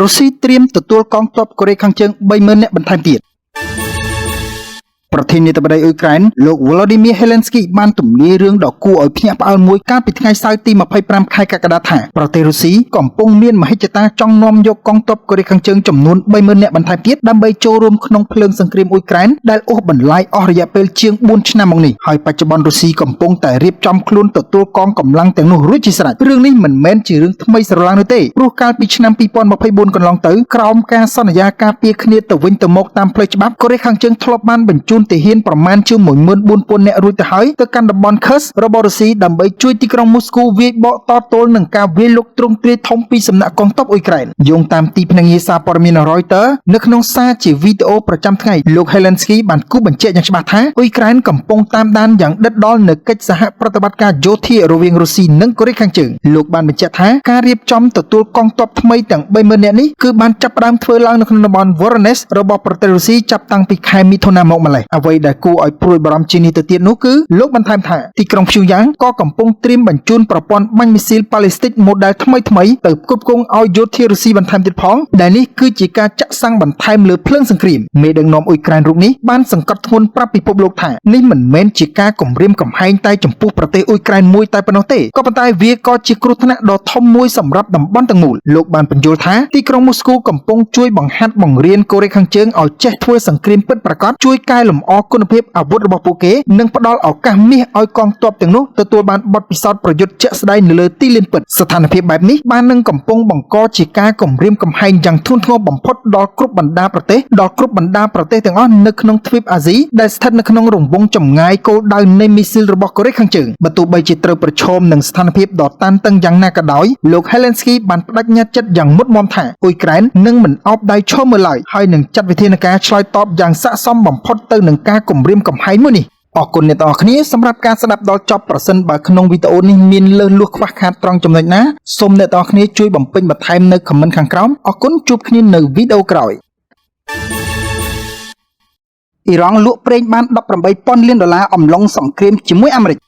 រុស្ស៊ីត្រៀមទទួលកងទ័ពកូរ៉េខាងជើង 30,000 នាក់បន្ថែមទៀតប្រធានាធិបតីអ៊ុយក្រែនលោក Volodymyr Zelensky បានទំនាយរឿងដ៏គួរឲ្យភ្ញាក់ផ្អើលមួយកាលពីថ្ងៃសៅរ៍ទី 25 ខែកក្កដាថាប្រទេសរុស្ស៊ីកំពុងមានមហិច្ឆតាចង់នាំយកកងទ័ពកូរ៉េខាងជើងចំនួន 30,000 នាក់បន្ថែមទៀតដើម្បីចូលរួមក្នុងភ្លើងសង្គ្រាមអ៊ុយក្រែនដែលអូសបន្លាយអស់រយៈពេលជាង 4 ឆ្នាំមកនេះហើយបច្ចុប្បន្នរុស្ស៊ីកំពុងតែរៀបចំខ្លួនទទួលកងកម្លាំងទាំងនោះរួចជាស្រេចរឿងនេះមិនមែនជារឿងថ្មីស្រឡះនោះទេព្រោះកាលពីឆ្នាំ 2024 កន្លងទៅក្រោមការសន្យាការពារគ្នាទៅវិញទៅមកតាមផ្លូវច្បាប់កូរ៉េខាងជើងធ្លាប់បានបញ្ជូនទាហានប្រមាណជាង 14,000 នាក់រួចទៅហើយទៅកាន់តំបន់ Kursk របស់រុស្ស៊ីដើម្បីជួយទីក្រុងមូស្គូវាយបកតទល់នឹងការវាយលុកទ្រង់ទ្រាយធំពីសំណាក់កងទ័ពអ៊ុយក្រែនយោងតាមទីភ្នាក់ងារសារព័ត៌មាន Reuters នៅក្នុងសារជាវីដេអូប្រចាំថ្ងៃលោក Zelensky បានគូបញ្ជាក់យ៉ាងច្បាស់ថាអ៊ុយក្រែនកំពុងតាមដានយ៉ាងដិតដល់នៅកិច្ចសហប្រតិបត្តិការយោធារវាងរុស្ស៊ីនិងកូរ៉េខាងជើងលោកបានបញ្ជាក់ថាការរៀបចំទទួលកងទ័ពថ្មីទាំង 30,000 នាក់នេះគឺបានចាប់ផ្ដើមធ្វើឡើងនៅក្នុងតំបន់ Voronezh របស់ប្រទេសរុស្ស៊ីចាប់តាំងពីខែមិថុនាមកម្លេះអ្វីដែលគួរឲ្យព្រួយបារម្ភជាងនេះទៅទៀតនោះគឺលោកបន្ថែមថាទីក្រុងព្យូយ៉ាងក៏កំពុងត្រៀមបញ្ជូនប្រព័ន្ធបាញ់មីស៊ីលប៉ាឡេស្ទិក model ថ្មីទៅផ្គត់ផ្គង់ឲ្យយោធារុស្ស៊ីបន្ថែមទៀតផងដែលនេះគឺជាការចាក់សាំងបន្ថែមលើភ្លើងសង្គ្រាមមេដឹកនាំអ៊ុយក្រែនរូបនេះបានសង្កត់ធ្ងន់ប្រាប់ពិភពលោកថានេះមិនមែនជាការគំរាមកំហែងតែចំពោះប្រទេសអ៊ុយក្រែនមួយតែប៉ុណ្ណោះទេក៏ប៉ុន្តែវាក៏ជាគ្រោះថ្នាក់ដ៏ធំមួយសម្រាប់តំបន់ទាំងមូលលោកបានបញ្យល់ថាទីក្រុងមូស្គូកំពុងជួយបង្ហាត់បង្រៀនកូរ៉េខាងជើងឲ្យចេះធ្វើសង្គ្រាមពិតប្រាកដជួយកែលម្អគុណភាពអាវុធរបស់ពួកគេនិងផ្ដល់ឱកាសមាសឲ្យកងទ័ពទាំងនោះទទួលបានបទពិសោធន៍ប្រយុទ្ធជាក់ស្ដែងនៅលើទីលានពិតស្ថានភាពបែបនេះបាននឹងកំពុងបង្កជាការគំរាមកំហែងយ៉ាងធ្ងន់ធ្ងរបំផុតដល់គ្រប់បណ្ដាប្រទេសទាំងអស់នៅក្នុងទ្វីបអាស៊ីដែលស្ថិតនៅក្នុងរង្វង់ចម្ងាយគោលដៅនៃមីស៊ីលរបស់កូរ៉េខាងជើងបើទោះបីជាត្រូវប្រឈមនឹងស្ថានភាពដ៏តានតឹងយ៉ាងណាក៏ដោយលោក Zelensky បានបដិញ្ញាចិត្តយ៉ាងមុតមាំថាអ៊ុយក្រែននឹងមិនអោបដៃឈរមើលឡើយហើយនឹងចាត់វិធានការឆ្លើយតបយ៉ាងស័ក្តិសមបំផុតទៅនឹងការគំរាមកំហែងមួយនេះអរគុណអ្នកទាំងអស់គ្នាសម្រាប់ការស្ដាប់ដល់ចប់ប្រសិនបើក្នុងវីដេអូនេះមានលើសលួសខ្វះខាតត្រង់ចំណុចណាសូមអ្នកទាំងអស់គ្នាជួយបំពេញបន្ថែមនៅ comment ខាងក្រោមអរគុណជួបគ្នានៅវីដេអូក្រោយអ៊ីរ៉ង់លក់ប្រេងបាន $18,000 លានអំឡុងសង្គ្រាមជាមួយអាមេរិក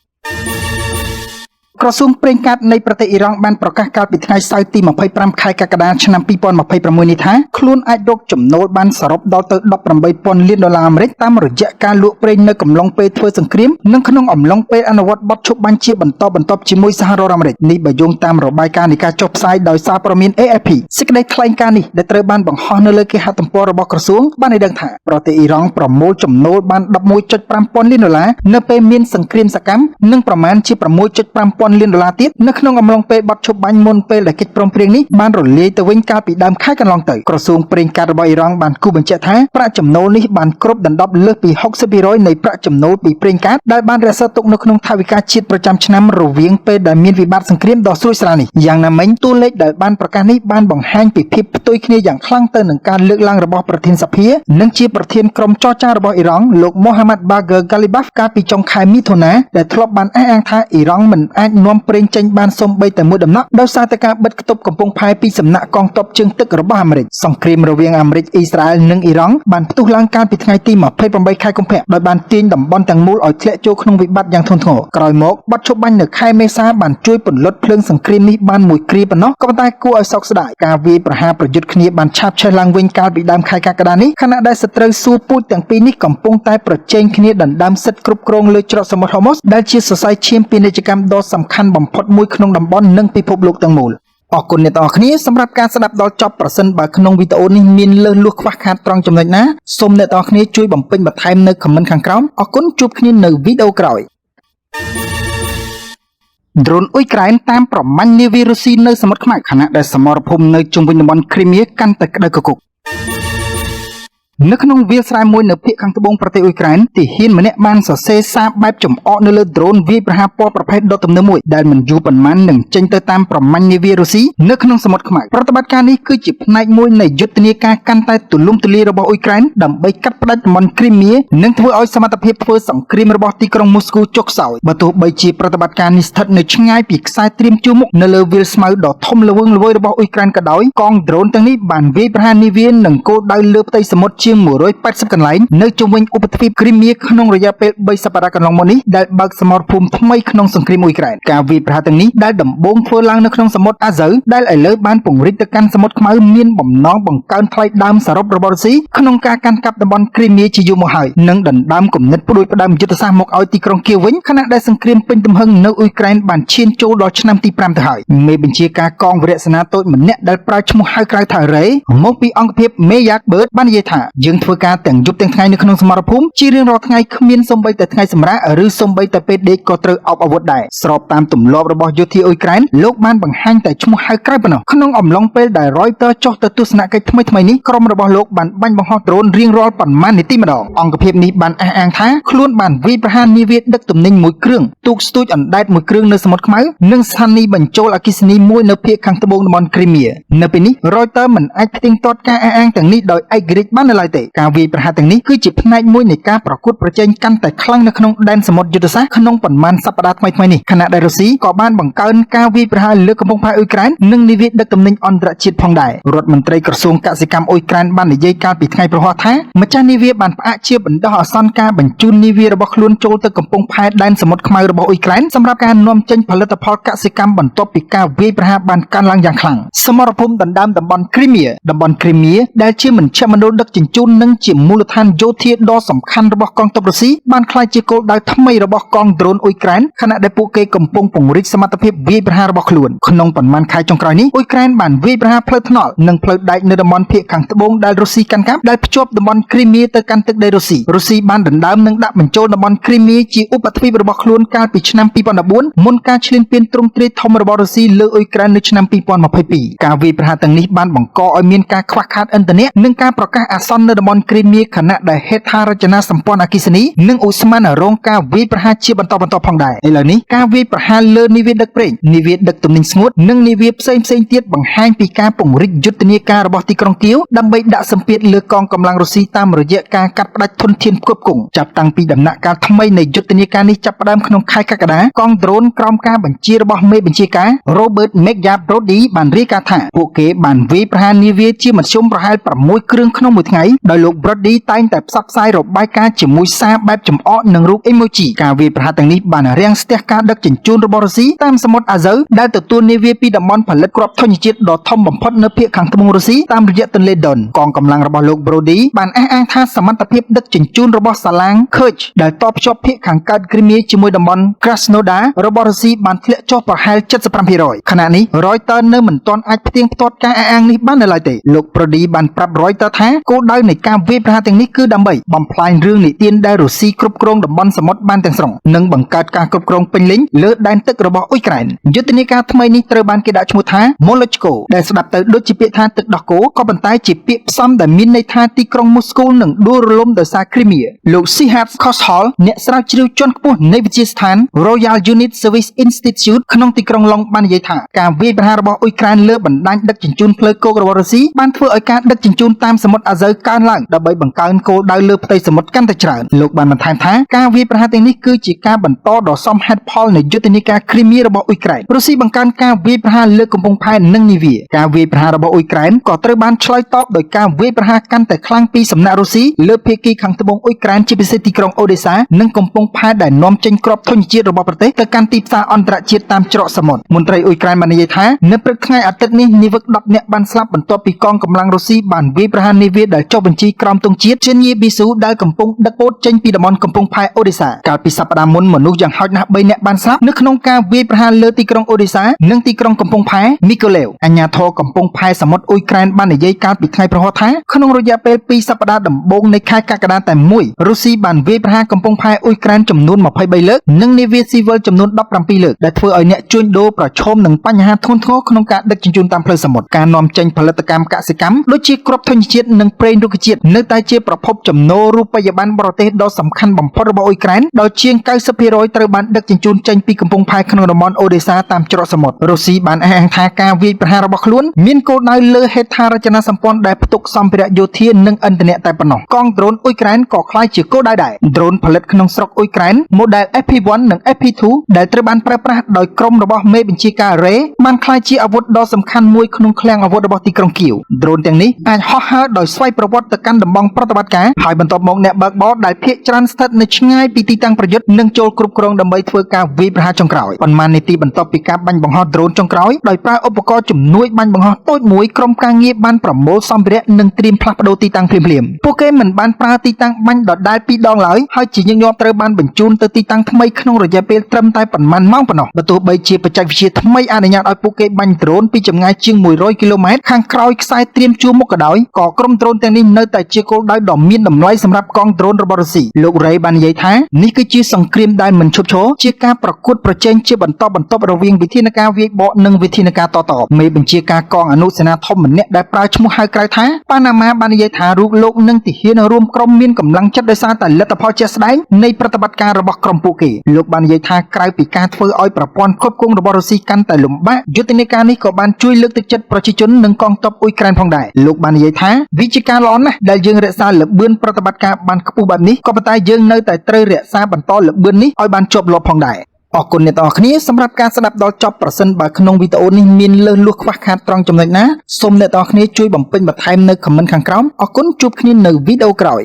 ក្រសួងប្រេងកាតនៃប្រទេសអ៊ីរ៉ង់បានប្រកាសកាលពីថ្ងៃសៅរ៍ទី 25 ខែកក្កដាឆ្នាំ 2026 នេះថាខ្លួនអាចរកចំណូលបានសរុបដល់ទៅ $18,000 លានអាមេរិកតាមរយៈការលក់ប្រេងនៅកំឡុងពេលធ្វើសង្គ្រាមនិងក្នុងអំឡុងពេលអនុវត្តបទឈប់បាញ់ជាបន្តបន្ទាប់ជាមួយសហរដ្ឋអាមេរិកនេះបើយោងតាមរបាយការណ៍នៃការចុះផ្សាយដោយសារព័ត៌មាន AFP សេចក្តីថ្លែងការណ៍នេះដែលត្រូវបានបង្ហោះនៅលើគេហទំព័ររបស់ក្រសួងបានឲ្យដឹងថាប្រទេសអ៊ីរ៉ង់ប្រមូលចំណូលបាន $11.5 លាននៅពេលមានសង្គ្រាមសកម្មនិងប្រមាណជា $6.5 លានទៀតនៅក្នុងអំឡុងពេលបទឈប់បាញ់មុនពេលដែលកិច្ចព្រមព្រៀងនេះបានរលាយទៅវិញកាលពីដើមខែកន្លងទៅក្រសួងប្រេងកាតរបស់អ៊ីរ៉ង់បានគូបញ្ជាក់ថាប្រាក់ចំណូលនេះបានគ្របដណ្ដប់លើសពី 60% នៃប្រាក់ចំណូលពីប្រេងកាតដែលបានរក្សាទុកនៅក្នុងថវិកាជាតិប្រចាំឆ្នាំរវាងពេលដែលមានវិបត្តិសង្គ្រាមដ៏ស្រួចស្រាលនេះយ៉ាងណាមិញតួលេខដែលបានប្រកាសនេះបានបង្ហាញពីភាពផ្ទុយគ្នាយ៉ាងខ្លាំងទៅនឹងការលើកឡើងរបស់ប្រធានសភានិងជាប្រធានក្រុមចរចារបស់អ៊ីរ៉ង់លោក Mohammad Bagher Ghalibaf កាលពីចុងខែមិថុនាដែលធ្លាប់បានអះអាងថាអ៊ីរ៉ង់មិនអាចនាំប្រេងចេញបានសូម្បីតែមួយដំណក់ដោយសារតែការបិទគប់កំពង់ផែពីសំណាក់កងទ័ពជើងទឹករបស់អាមេរិកសង្គ្រាមរវាងអាមេរិកអ៊ីស្រាអែលនិងអ៊ីរ៉ង់បានផ្ទុះឡើងកាលពីថ្ងៃទី 28 ខែកុម្ភៈដោយបានទាញតំបន់ទាំងមូលឲ្យធ្លាក់ចូលក្នុងវិបត្តិយ៉ាងធ្ងន់ធ្ងរក្រោយមកបទឈប់បាញ់នៅខែមេសាបានជួយពន្លត់ភ្លើងសង្គ្រាមនេះបានមួយគ្រាប៉ុណ្ណោះក៏ប៉ុន្តែគួរឲ្យសោកស្ដាយការវាយប្រហារប្រយុទ្ធគ្នាបានឆាបឆេះឡើងវិញកាលពីដើមខែកក្កដានេះខណៈដែលសត្រូវសួរពូជទាំងពីរនេះកំពុងតែប្រជែងគ្នាដណ្ដើមសិទ្ធិគ្រប់គ្រងលើច្រកសមុទ្រ Hormuz ដែលជាសរសៃឈាមពាណិជ្ជកម្មដ៏សំខាន់បំផុតមួយក្នុងតំបន់និងពិភពលោកទាំងមូលអរគុណអ្នកទាំងអស់គ្នាសម្រាប់ការស្ដាប់ដល់ចប់ប្រសិនបើក្នុងវីដេអូនេះមានលើសលួសខ្វះខាតត្រង់ចំណុចណាសូមអ្នកទាំងអស់គ្នាជួយបំពេញបន្ថែមនៅ comment ខាងក្រោមអរគុណជួបគ្នានៅវីដេអូក្រោយដ្រូនអ៊ុយក្រែនតាមប្រមាញ់នាវារុស្ស៊ីនៅសមុទ្រខ្មៅខណៈដែលសមរភូមិនៅជុំវិញតំបន់គ្រីមៀកាន់តែក្តៅគគុកនៅក្នុងវាលស្រែមួយនៅភាគខាងត្បូងប្រទេសអ៊ុយក្រែនទាហានម្នាក់បានសរសេរសារបែបចំអកនៅលើដ្រូនវាយប្រហារពណ៌ប្រភេទដ៏ទំនើបមួយដែលមិនយូរប៉ុន្មាននឹងចេញទៅតាមប្រមាញ់នាវារុស្ស៊ីនៅក្នុងសមុទ្រខ្មៅប្រតិបត្តិការនេះគឺជាផ្នែកមួយនៃយុទ្ធនាការកាន់តែទូលំទូលាយរបស់អ៊ុយក្រែនដើម្បីកាត់ផ្តាច់តំបន់គ្រីមៀនិងធ្វើឲ្យសមត្ថភាពធ្វើសង្គ្រាមរបស់ទីក្រុងមូស្គូចុះខ្សោយបើទោះបីជាប្រតិបត្តិការនេះស្ថិតនៅឆ្ងាយពីខ្សែត្រៀមជួរមុខនៅលើវាលស្មៅដ៏ធំល្វឹងល្វើយរបស់អ៊ុយក្រែនក៏ដោយកងដ្រូនទាំងនេះបានវាយប្រហារនាវានិងគោលដៅលើផ្ទៃសមុទ្រ ជាង180កន្លែងនៅជុំវិញឧបទ្វីបគ្រីមៀក្នុងរយៈពេល3សប្តាហ៍កន្លងមកនេះដែលបើកសមរភូមិថ្មីក្នុងសង្គ្រាមអ៊ុយក្រែនការវាយប្រហារទាំងនេះដែលដំបូងធ្វើឡើងនៅក្នុងសមុទ្រអាហ្សូវដែលឥឡូវបានពង្រីកទៅកាន់សមុទ្រខ្មៅមានបំណងបង្កើនថ្លៃដើមសរុបរបស់រុស្ស៊ីក្នុងការកាន់កាប់តំបន់គ្រីមៀជាយូរមកហើយនិងដណ្ដើមគំនិតផ្ដួចផ្ដើមយុទ្ធសាស្ត្រមកឲ្យទីក្រុងគៀវវិញខណៈដែលសង្គ្រាមពេញទំហឹងនៅអ៊ុយក្រែនបានឈានចូលដល់ឆ្នាំទី5ទៅហើយមេបញ្ជាការកងវរៈសេនាតូចម្នាក់ដែលប្រើឈ្មោះហៅក្រៅថារ៉េមកពីអង្គភាពមេយ៉ាកបឺតបាននិយាយថាយើងធ្វើការទាំងយប់ទាំងថ្ងៃនៅក្នុងសមរភូមិជារៀងរាល់ថ្ងៃគ្មានសូម្បីតែថ្ងៃសម្រាកឬសូម្បីតែពេលដេកក៏ត្រូវអបអាវុធដែរស្របតាមទម្លាប់របស់យោធាអ៊ុយក្រែនលោកបានបង្ហាញតែឈ្មោះហៅក្រៅប៉ុណ្ណោះក្នុងអំឡុងពេលដែល Reuters ចុះទៅទស្សនកិច្ចថ្មីនេះក្រុមរបស់លោកបានបាញ់បង្ហោះដ្រូនរៀងរាល់ប៉ុន្មាននាទីម្ដងអង្គភាពនេះបានអះអាងថាខ្លួនបានវាយប្រហារនាវាដឹកទំនិញមួយគ្រឿងទូកស្ទូចអណ្ដែតមួយគ្រឿងនៅសមុទ្រខ្មៅនិងស្ថានីយ៍បញ្ចូលអគ្គិសនីមួយនៅភាគខាងត្បូងតំបន់គ្រីមៀនៅពេលនេះ Reuters មិនអាចផ្ទៀងទាត់ការអះអាងទាំងនេះដោយឯករាជ្យបាននៅឡើយទេការវាយប្រហារទាំងនេះគឺជាផ្នែកមួយនៃការប្រកួតប្រជែងកាន់តែខ្លាំងនៅក្នុងដែនសមុទ្រយុទ្ធសាស្ត្រក្នុងប៉ុន្មានសប្តាហ៍ថ្មីនេះខណៈដែលរុស្ស៊ីក៏បានបង្កើនការវាយប្រហារលើកំពង់ផែអ៊ុយក្រែននិងនាវាដឹកទំនិញអន្តរជាតិផងដែររដ្ឋមន្ត្រីក្រសួងកសិកម្មអ៊ុយក្រែនបាននិយាយកាលពីថ្ងៃប្រហ័សថាម្ចាស់នាវាបានផ្អាកជាបណ្ដោះអាសន្នការបញ្ជូននាវារបស់ខ្លួនចូលទៅកំពង់ផែដែនសមុទ្រខ្មៅរបស់អ៊ុយក្រែនសម្រាប់ការនាំចេញផលិតផលកសិកម្មបន្ទាប់ពីការវាយប្រហារបានកើនឡើងយ៉ាងខ្លាំងសមរភូមិដណ្ដើមតំបន់គ្រីមៀដែលជាមជ្ឈមណ្ឌលដឹកជញ្ជូននិងជាមូលដ្ឋានយោធាដ៏សំខាន់របស់កងទ័ពរុស្ស៊ីបានក្លាយជាគោលដៅថ្មីរបស់កងដ្រូនអ៊ុយក្រែនខណៈដែលពួកគេកំពុងពង្រីកសមត្ថភាពវាយប្រហាររបស់ខ្លួនក្នុងប៉ុន្មានខែចុងក្រោយនេះអ៊ុយក្រែនបានវាយប្រហារផ្លូវថ្នល់និងផ្លូវដែកនៅតំបន់ភាគខាងត្បូងដែលរុស្ស៊ីកាន់កាប់ដែលភ្ជាប់តំបន់គ្រីមៀទៅកាន់ទឹកដីរុស្ស៊ីបានដណ្ដើមនិងដាក់បញ្ចូលតំបន់គ្រីមៀជាឧបទ្វីបរបស់ខ្លួនកាលពីឆ្នាំ2014មុនការឈ្លានពានទ្រង់ទ្រាយធំរបស់រុស្ស៊ីលើអ៊ុយក្រែននៅឆ្នាំ2022ការវាយប្រហារទាំងនេះបានបង្កឲ្យមានការខ្វះខាតឥន្ធនៈនិងការប្រកាសអាសន្ននៅតំបន់គ្រីមៀខណៈដែលហេដ្ឋារចនាសម្ព័ន្ធអគ្គិសនីនិងឧស្ម័នរងការវាយប្រហារជាបន្តផងដែរឥឡូវនេះការវាយប្រហារលើនាវាដឹកប្រេងនាវាដឹកទំនិញស្ងួតនិងនាវាផ្សេងទៀតបង្ហាញពីការពង្រីកយុទ្ធនាការរបស់ទីក្រុងគៀវដើម្បីដាក់សម្ពាធលើកងកម្លាំងរុស្ស៊ីតាមរយៈការកាត់ផ្តាច់ធនធានផ្គត់ផ្គង់ចាប់តាំងពីដំណាក់កាលថ្មីនៃយុទ្ធនាការនេះចាប់ផ្ដើមក្នុងខែកក្កដាកងដ្រូនក្រោមការបញ្ជារបស់មេបញ្ជាការ Robert Megya Brody បានរាយការណ៍ថាពួកគេបានវាយប្រហារនាវាជាមធ្យមប្រហែល6គ្រឿងក្នុងមួយថ្ងៃដោយលោក Brody តែងតែផ្សព្វផ្សាយរបាយការណ៍ជាមួយសារបែបចំអកនិងរូប emoji ការវាយប្រហារទាំងនេះបានរាំងស្ទះការដឹកជញ្ជូនរបស់រុស្ស៊ីតាមសមុទ្រអាហ្សូវដែលទទួលនាវាពីតំបន់ផលិតគ្រាប់ធញ្ញជាតិដ៏ធំបំផុតនៅភាគខាងត្បូងរុស្ស៊ីតាមរយៈទន្លេដុនកងកម្លាំងរបស់លោក Brody បានអះអាងថាសមត្ថភាពដឹកជញ្ជូនរបស់សាឡាង Kerch ដែលតភ្ជាប់ភាគខាងកើតគ្រីមៀជាមួយតំបន់ Krasnodar របស់រុស្ស៊ីបានធ្លាក់ចុះប្រហែល 75% ខណៈនេះ Reuters នៅមិនទាន់អាចផ្ទៀងផ្ទាត់ការអះអាងនេះបាននៅឡើយទេលោក Brody បានប្រាប់ Reuters ថាគោលដៅនៃការវាយប្រហារទាំងនេះគឺដើម្បីបំផ្លាញរឿងនិទានដែលរុស្ស៊ីគ្រប់គ្រងតំបន់សមុទ្របានទាំងស្រុងនិងបង្កើតការគ្រប់គ្រងពេញលេញលើដែនទឹករបស់អ៊ុយក្រែនយុទ្ធនាការថ្មីនេះត្រូវបានគេដាក់ឈ្មោះថា Molochko ដែលស្ដាប់ទៅដូចជាពាក្យថាទឹកដោះគោក៏ប៉ុន្តែជាពាក្យផ្សំដែលមានន័យថាទីក្រុងមូស្គូនឹងដួលរលំដោយសារគ្រីមៀលោក Sihat Khoshal អ្នកស្រាវជ្រាវជាន់ខ្ពស់នៃវិទ្យាស្ថាន Royal Unit Service Institute ក្នុងទីក្រុងឡុងបាននិយាយថាការវាយប្រហាររបស់អ៊ុយក្រែនលើបណ្ដាញដឹកជញ្ជូនផ្លូវគោករបស់រុស្ស៊ីបានធ្វើឲ្យការដឹកជញ្ជូនតាមសមុទ្រអាហ្សូវកើនឡើងដើម្បីបង្កើនគោលដៅលើផ្ទៃសមុទ្រកាន់តែច្រើនលោកបានបន្ថែមថាការវាយប្រហារទាំងនេះគឺជាការបន្តដ៏សមហេតុផលនៃយុទ្ធនាការគ្រីមៀរបស់អ៊ុយក្រែនរុស្ស៊ីបង្កើនការវាយប្រហារលើកំពង់ផែនិងនាវាការវាយប្រហាររបស់អ៊ុយក្រែនក៏ត្រូវបានឆ្លើយតបដោយការវាយប្រហារកាន់តែខ្លាំងពីសំណាក់រុស្ស៊ីលើភាគីខាងត្បូងអ៊ុយក្រែនជាពិសេសទីក្រុងអូដេសានិងកំពង់ផែដែលនាំចេញគ្រាប់ធញ្ញជាតិរបស់ប្រទេសទៅកាន់ទីផ្សារអន្តរជាតិតាមច្រកសមុទ្រមន្ត្រីអ៊ុយក្រែនបាននិយាយថានៅព្រឹកថ្ងៃអាទិត្យនេះនាវិក10នាក់បានស្លាប់បន្ទាប់ពីកងកម្លាំងរុស្ស៊ីបានវាយប្រហារនាវាដែលចុះបញ្ជីក្រោមទង់ជាតិ Chernyi Bisu ដែលកំពុងដឹកពោតចេញពីតំបន់កំពង់ផែអូដេសាកាលពីសប្តាហ៍មុនមនុស្សយ៉ាងហោចណាស់3នាក់បានស្លាប់នៅក្នុងការវាយប្រហារលើទីក្រុងអូដេសានិងទីក្រុងកំពង់ផែ Mykolaiv អាជ្ញាធរកំពង់ផែសមុទ្រអ៊ុយក្រែនបាននិយាយកាលពីថ្ងៃប្រហ័សថាក្នុងរយៈពេល2សប្តាហ៍ដំបូងនៃខែកក្កដាតែមួយរុស្ស៊ីបានវាយប្រហារកំពង់ផែអ៊ុយក្រែនចំនួន23លើកនិងនាវាស៊ីវិលចំនួន17លើកដែលធ្វើឲ្យអ្នកជួញដូរប្រឈមនឹងបញ្ហាធ្ងន់ធ្ងរក្នុងការដឹកជញ្ជូនតាមផ្លូវសមុទ្រការនាំចេញផលិតកម្មកសិកម្មដូចជាគ្រាប់ធញ្ញជាតិនិងប្រេងរុក្ខជាតិនៅតែជាប្រភពចំណូលរូបិយប័ណ្ណបរទេសដ៏សំខាន់បំផុតរបស់អ៊ុយក្រែនដោយជាង 90% ត្រូវបានដឹកជញ្ជូនចេញពីកំពង់ផែក្នុងតំបន់អូដេសាតាមច្រកសមុទ្ររុស្ស៊ីបានអះអាងថាការវាយប្រហាររបស់ខ្លួនមានគោលដៅលើហេដ្ឋារចនាសម្ព័ន្ធដែលផ្ទុកសម្ភារៈយោធានិងឥន្ធនៈតែប៉ុណ្ណោះកងដ្រូនអ៊ុយក្រែនក៏ក្លាយជាគោលដៅដែរដ្រូនផលិតក្នុងស្រុកអ៊ុយក្រែន model FP1 និង FP2 ដែលត្រូវបានប្រើប្រាស់ដោយក្រុមរបស់មេបញ្ជាការរ៉េបានក្លាយជាអាវុធដ៏សំខាន់មួយក្នុងឃ្លាំងអាវុធរបស់ទីក្រុងគៀវដ្រូនទាំងនេះអាចហោះហើរដោយស្វ័យប្រវត្តិ វត្តទៅកាន់តំបន់ប្រតិបត្តិការហើយបន្ទាប់មកអ្នកបើកបរដែលភាគច្រើនស្ថិតនៅឆ្ងាយពីទីតាំងប្រយុទ្ធនឹងចូលគ្រប់គ្រងដើម្បីធ្វើការវាយប្រហារចុងក្រោយប៉ុន្មាននាទីបន្ទាប់ពីការបាញ់បង្ហោះដ្រូនចុងក្រោយដោយប្រើឧបករណ៍ជំនួយបាញ់បង្ហោះតូចមួយក្រុមការងារបានប្រមូលសម្ភារៈនិងត្រៀមផ្លាស់ប្ដូរទីតាំងភ្លាមៗពួកគេមិនបានប្រើទីតាំងបាញ់ដដែល2ដងឡើយហើយជាញឹកញាប់ត្រូវបានបញ្ជូនទៅទីតាំងថ្មីក្នុងរយៈពេលត្រឹមតែប៉ុន្មានម៉ោងប៉ុណ្ណោះបើទោះបីជាបច្ចេកវិទ្យាថ្មីអនុញ្ញាតឲ្យពួកគេបាញ់ដ្រូនពីចម្ងាយជាង100គីឡូម៉ែត្រខាងក្រោយខ្សែត្រៀមជួរមុខក៏ដោយក៏ក្រុមដ្រូនទាំងនេះនៅតែជាគោលដៅដ៏មានតម្លៃសម្រាប់កងដ្រូនរបស់រុស្ស៊ីលោករ៉េបាននិយាយថានេះគឺជាសង្គ្រាមដែលមិនឈប់ឈរជាការប្រកួតប្រជែងជាបន្តបន្ទាប់រវាងវិធានការវាយបកនិងវិធានការតមេបញ្ជាការកងអនុសេនាធំម្នាក់ដែលប្រើឈ្មោះហៅក្រៅថាប៉ាណាម៉ាបាននិយាយថារូបលោកនិងទាហានរួមក្រុមមានកម្លាំងចិត្តដោយសារតែលទ្ធផលជាក់ស្ដែងនៃប្រតិបត្តិការរបស់ក្រុមពួកគេលោកបាននិយាយថាក្រៅពីការធ្វើឲ្យប្រព័ន្ធគ្រប់គ្រងរបស់រុស្ស៊ីកាន់តែលំបាកយុទ្ធនាការនេះក៏បានជួយលើកទឹកចិត្តប្រជាជននិងកងទ័ពអ៊ុយក្រែនផងដែរលោកបាននិយាយថាវាជាការល្អណាស់ដែលយើងរក្សាល្បឿនប្រតិបត្តិការបានខ្ពស់បែបនេះក៏ប៉ុន្តែយើងនៅតែត្រូវរក្សាបន្តល្បឿននេះឲ្យបានជាប់លាប់ផងដែរអរគុណអ្នកទាំងអស់គ្នាសម្រាប់ការស្ដាប់ដល់ចប់ប្រសិនបើក្នុងវីដេអូនេះមានលើសលួសខ្វះខាតត្រង់ចំណុចណាសូមអ្នកទាំងអស់គ្នាជួយបំពេញបន្ថែមនៅខមមិនខាងក្រោមអរគុណជួបគ្នានៅវីដេអូក្រោយ